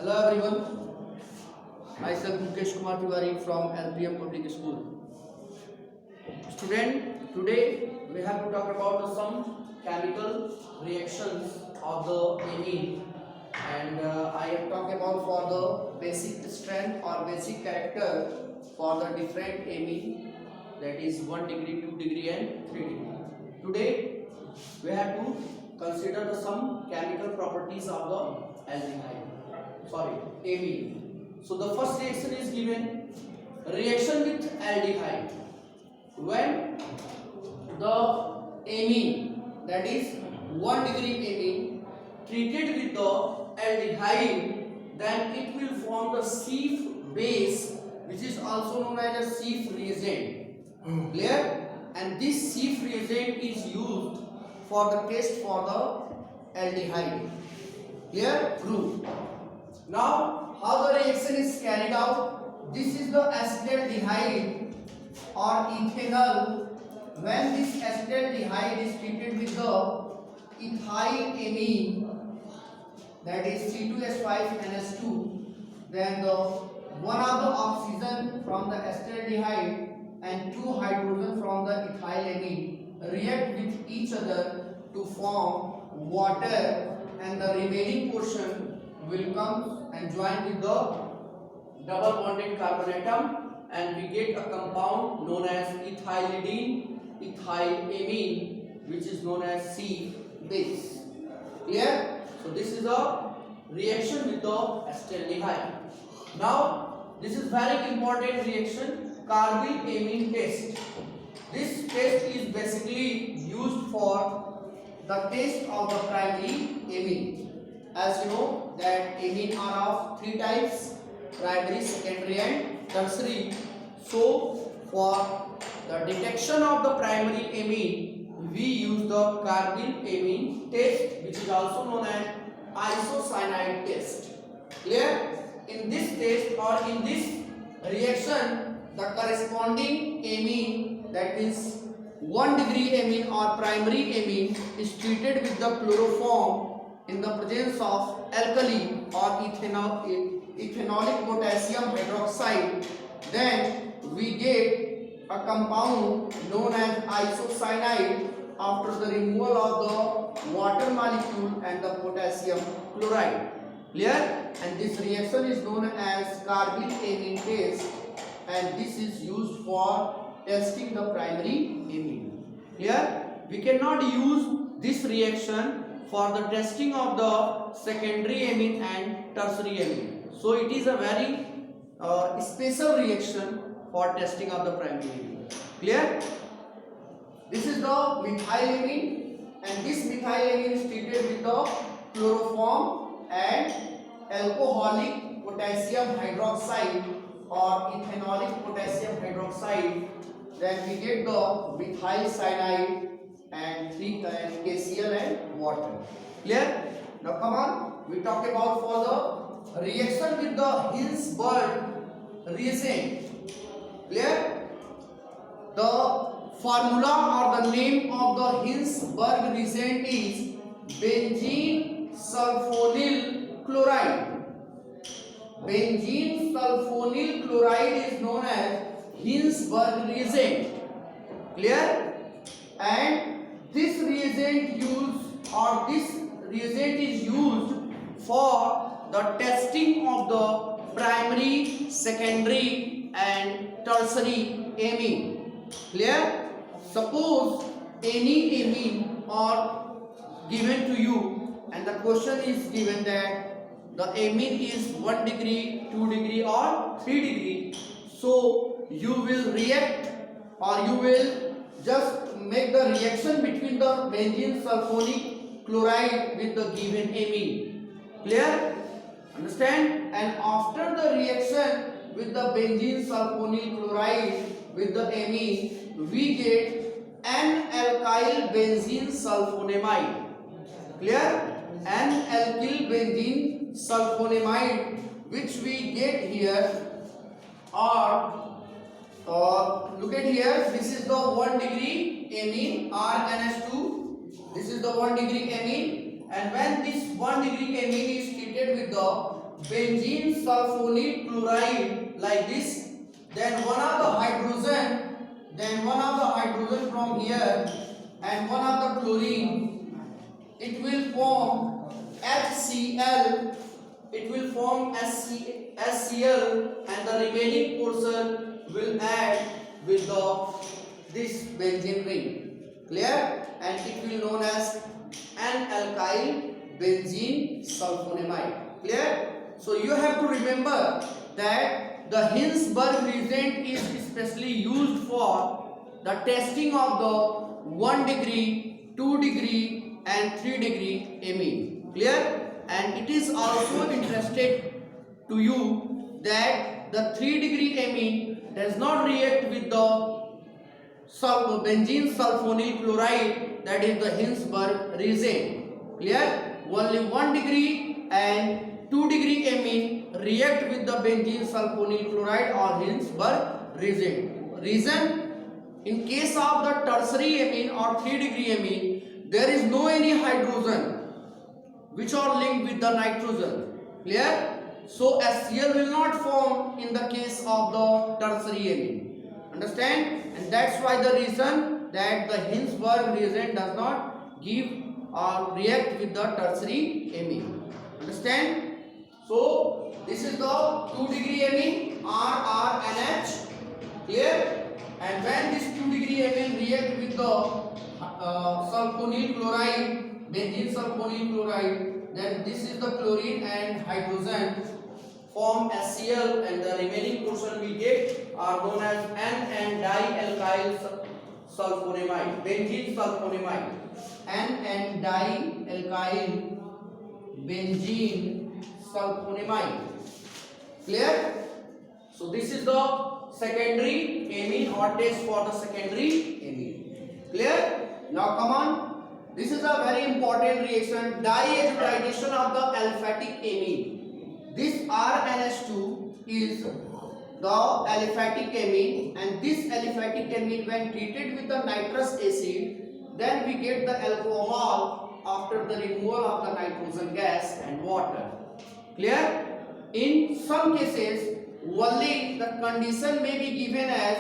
Hello everyone, myself Mukesh Kumar Tiwari from LPM Public School. Student, today we have to talk about some chemical reactions of the amine, and I am talking about for the basic strength or basic character for the different amine, that is 1 degree, 2 degree and 3 degree. Today we have to consider some chemical properties of the aldehyde. Amine. So the first reaction is given, reaction with aldehyde. When the amine, that is 1 degree amine, treated with the aldehyde, then it will form the Schiff base, which is also known as a Schiff reagent. Clear? And this Schiff reagent is used for the test for the aldehyde. Clear? Group. Now, how the reaction is carried out? This is the acetaldehyde or ethanol. When this acetaldehyde is treated with the ethylamine, that is C2H5NH2, then the one of the oxygen from the acetaldehyde and 2 hydrogen from the ethylamine react with each other to form water, and the remaining portion will come and join with the double bonded carbon atom, and we get a compound known as ethylidene ethylamine, which is known as C base. Clear? So this is a reaction with the acetaldehyde. Now this is very important reaction, carbyl-amine test. This test is basically used for the test of the primary amine. As you know that amine are of 3 types, primary, secondary and tertiary. So for the detection of the primary amine, we use the carbyl-amine test, which is also known as isocyanide test. Clear? In this test or in this reaction, the corresponding amine, that is 1 degree amine or primary amine, is treated with the chloroform in the presence of alkali or ethanolic potassium hydroxide. Then we get a compound known as isocyanide after the removal of the water molecule and the potassium chloride. Clear? And this reaction is known as carbyl-amine test, and this is used for testing the primary amine. Clear? We cannot use this reaction for the testing of the secondary amine and tertiary amine. So it is a very special reaction for testing of the primary amine. Clear? This is the methylamine, and this methylamine is treated with the chloroform and alcoholic potassium hydroxide or ethanolic potassium hydroxide. Then we get the methyl cyanide and KCl and water. Clear? Now come on, we talk about for the reaction with the Hinsberg reagent. Clear? The formula or the name of the Hinsberg reagent is benzene sulfonyl chloride. Benzene sulfonyl chloride is known as Hinsberg reagent. Clear? And this reagent is used for the testing of the primary, secondary and tertiary amine. Clear? Suppose any amine are given to you and the question is given that the amine is 1 degree, 2 degree or 3 degree. So you will react or you will just make the reaction between the benzene sulfonic chloride with the given amine. Clear? Understand? And after the reaction with the benzene sulfonyl chloride with the amine, we get N-alkyl benzene sulfonamide. Clear? N-alkyl benzene sulfonamide, which we get here, or look at here, this is the 1 degree amine RNH2. This is the 1 degree amine, and when this 1 degree amine is treated with the benzene sulfonyl chloride like this, then one of the hydrogen from here and one of the chlorine, it will form HCl. It will form HCl, and the remaining portion will add with this benzene ring. Clear? And it will known as N-alkyl benzene sulfonamide. Clear? So you have to remember that the Hinsberg reagent is especially used for the testing of the 1 degree, 2 degree and 3 degree amine. Clear? And it is also interested to you that the 3 degree amine does not react with the benzene sulfonyl chloride, that is the Hinsberg reagent. Clear? Only 1 degree and 2 degree amine react with the benzene sulfonyl chloride or Hinsberg reagent. Reason? In case of the tertiary amine or 3 degree amine, there is no any hydrogen which are linked with the nitrogen. Clear? So HCl will not form in the case of the tertiary amine. Understand? And that's why the reason that the Hinsberg reagent does not give or react with the tertiary amine. Understand? So this is the 2 degree amine RRNH. Clear? And when this 2 degree amine react with the sulfonyl chloride, benzene sulfonyl chloride, then this is the chlorine and hydrogen form HCl, and the remaining portion we get are known as N and dialkyl sulfonamide, benzene sulfonamide. N and dialkyl benzene sulfonamide. Clear? So this is the secondary amine or test for the secondary amine. Clear? Now come on. This is a very important reaction, diazotization of the aliphatic amine. This RNH2 is the aliphatic amine, and this aliphatic amine when treated with the nitrous acid, then we get the alcohol after the removal of the nitrogen gas and water. Clear? In some cases, only the condition may be given as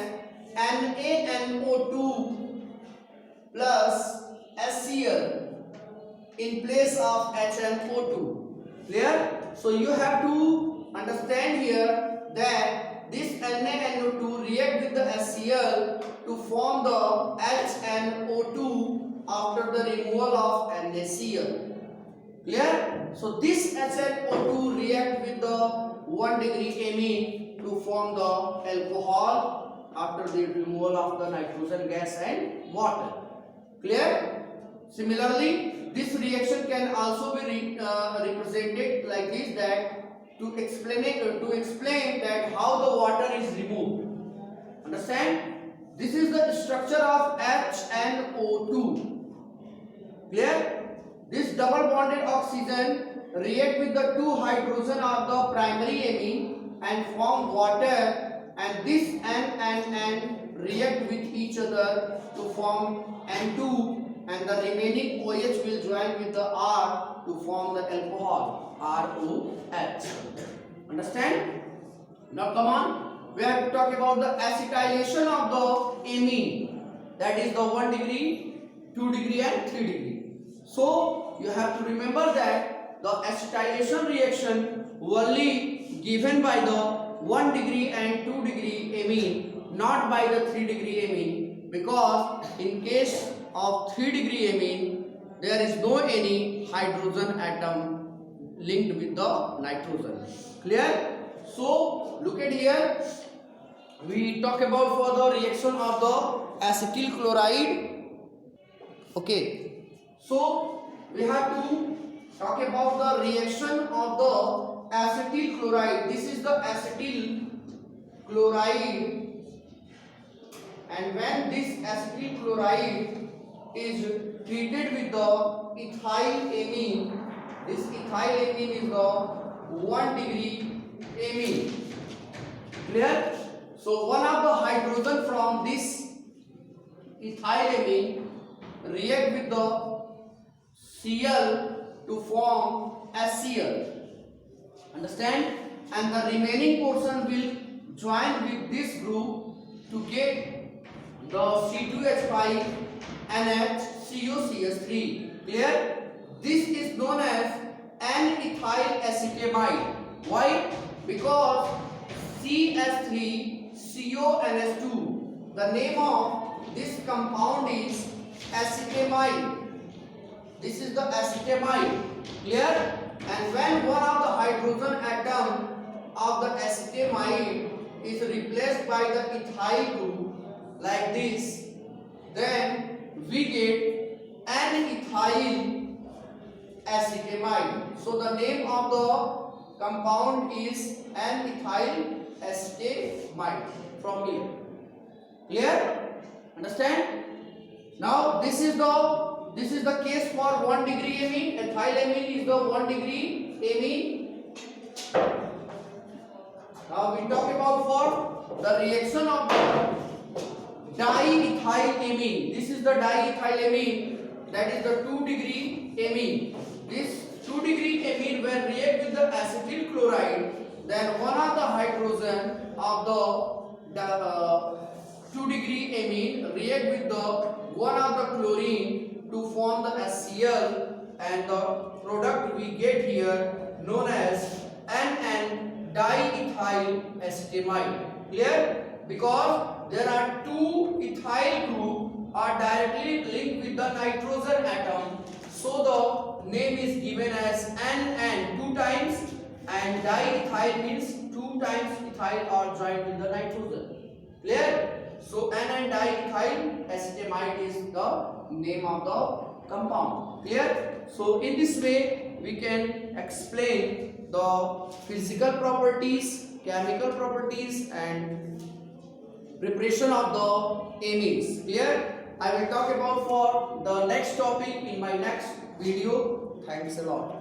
NaNO2 plus HCl in place of HNO2. Clear? So you have to understand here that this NaNO2 react with the HCl to form the HNO2 after the removal of NaCl. Clear? So this HNO2 react with the 1 degree amine to form the alcohol after the removal of the nitrogen gas and water. Clear? Similarly, this reaction can also be represented like this, that to explain that how the water is removed. Understand? This is the structure of HNO2. Clear? This double bonded oxygen react with the 2 hydrogen of the primary amine and form water, and this N and N react with each other to form N2, and the remaining OH will join with the R to form the alcohol, ROH. Understand? Now come on, we have to talk about the acetylation of the amine, that is the 1 degree, 2 degree and 3 degree. So you have to remember that the acetylation reaction only given by the 1 degree and 2 degree amine, not by the 3 degree amine, because in case of 3 degree amine there is no any hydrogen atom linked with the nitrogen. Clear? So look at here, we talk about for the reaction of the acetyl chloride. Okay, so we have to talk about the reaction of the acetyl chloride. This is the acetyl chloride, and when this acetyl chloride is treated with the ethyl amine, this ethyl amine is the 1 degree amine. Clear? So one of the hydrogen from this ethyl amine react with the Cl to form HCl. Understand? And the remaining portion will join with this group to get the C2H5 NHCOCH3. Clear? This is known as N-ethyl acetamide. Why? Because CH3CONH2. The name of this compound is acetamide. This is the acetamide. Clear? And when one of the hydrogen atom of the acetamide is replaced by the ethyl group like this, then we get N-ethyl acetamide. So the name of the compound is N-ethyl acetamide from here. Clear? Understand? Now this is the case for 1 degree amine. Ethyl amine is the 1 degree amine. Now we talk about for the reaction of the diethyl amine. This is the diethyl amine, that is the 2 degree amine. This 2 degree amine when react with the acetyl chloride, then one of the hydrogen of the 2 degree amine react with the one of the chlorine to form the HCl, and the product we get here known as N-diethyl acetamide. Clear? Because there are two ethyl group are directly linked with the nitrogen atom, so the name is given as N 2 times, and diethyl means 2 times ethyl are joined with the nitrogen. Clear? So N diethyl acetamide is the name of the compound. Clear? So in this way we can explain the physical properties, chemical properties, and preparation of the amines. Clear? I will talk about for the next topic in my next video. Thanks a lot.